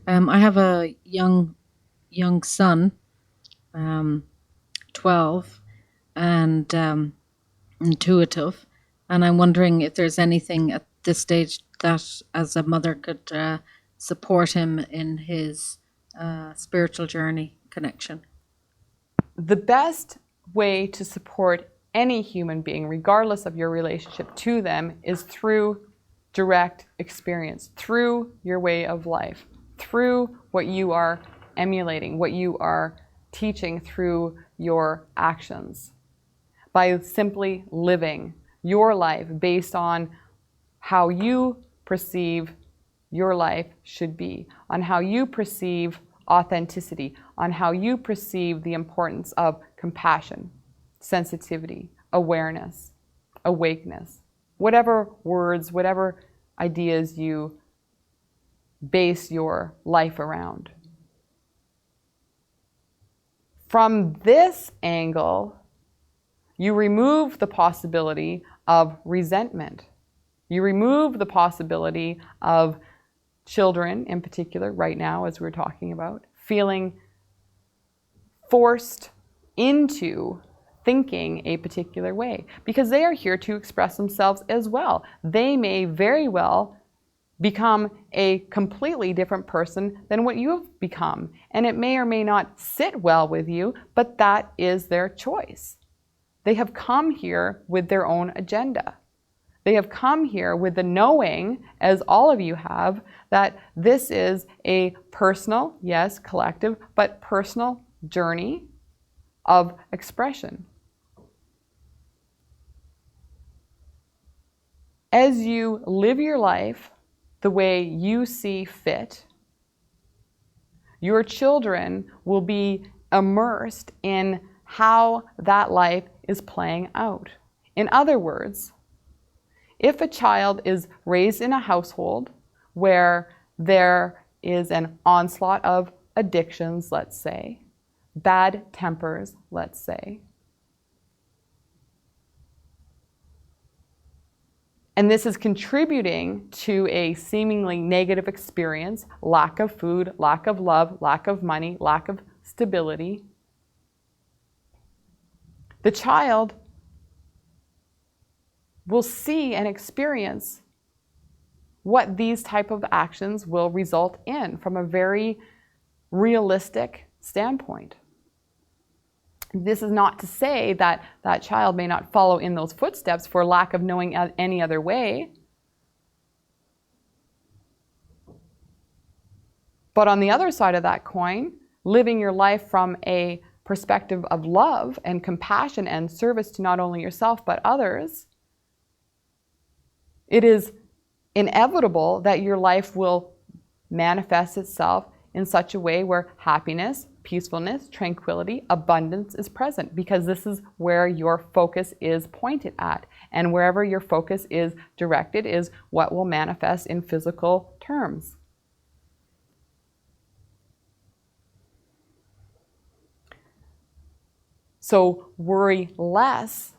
I have a young son, um, 12, and intuitive, and I'm wondering if there's anything at this stage that, as a mother, could support him in his spiritual journey connection. The best way to support any human being, regardless of your relationship to them, is through direct experience, through your way of life, through what you are emulating, what you are teaching through your actions. By simply living your life based on how you perceive your life should be, on how you perceive authenticity, on how you perceive the importance of compassion, sensitivity, awareness, awakeness, whatever words, whatever ideas you base your life around. From this angle, you remove the possibility of resentment. You remove the possibility of children, in particular, right now, as we're talking about, feeling forced into thinking a particular way, because they are here to express themselves as well. They may very well become a completely different person than what you have become, and it may or may not sit well with you, but that is their choice. They have come here with their own agenda. They have come here with the knowing, as all of you have, that this is a personal, yes, collective, but personal journey of expression. As you live your life the way you see fit, your children will be immersed in how that life is playing out. In other words, if a child is raised in a household where there is an onslaught of addictions, let's say, bad tempers, let's say, and this is contributing to a seemingly negative experience, lack of food, lack of love, lack of money, lack of stability, the child will see and experience what these type of actions will result in from a very realistic standpoint. This is not to say that that child may not follow in those footsteps for lack of knowing any other way. But on the other side of that coin, living your life from a perspective of love and compassion and service to not only yourself but others, it is inevitable that your life will manifest itself in such a way where happiness, peacefulness, tranquility, abundance is present, because this is where your focus is pointed at. And wherever your focus is directed is what will manifest in physical terms. So worry less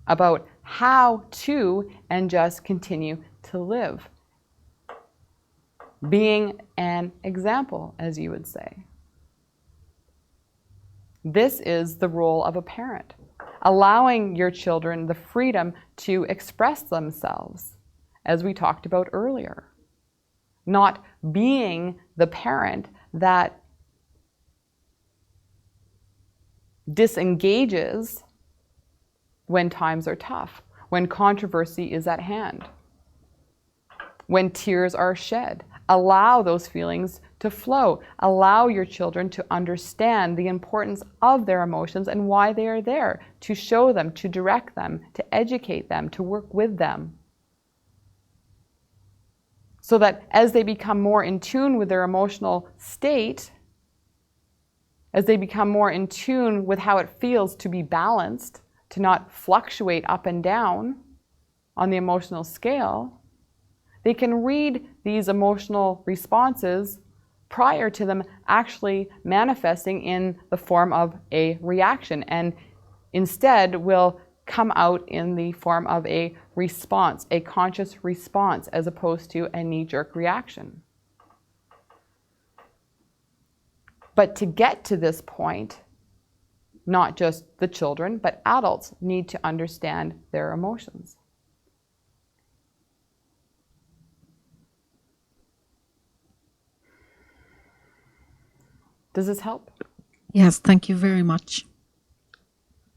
about how to, and just continue to live. Being an example, as you would say. This is the role of a parent, allowing your children the freedom to express themselves, as we talked about earlier. Not being the parent that disengages when times are tough, when controversy is at hand, when tears are shed. Allow those feelings to flow. Allow your children to understand the importance of their emotions and why they are there, to show them, to direct them, to educate them, to work with them. So that as they become more in tune with their emotional state, as they become more in tune with how it feels to be balanced, to not fluctuate up and down on the emotional scale, they can read these emotional responses prior to them actually manifesting in the form of a reaction, and instead will come out in the form of a response, a conscious response, as opposed to a knee-jerk reaction. But to get to this point, not just the children, but adults need to understand their emotions. Does this help? Yes, thank you very much.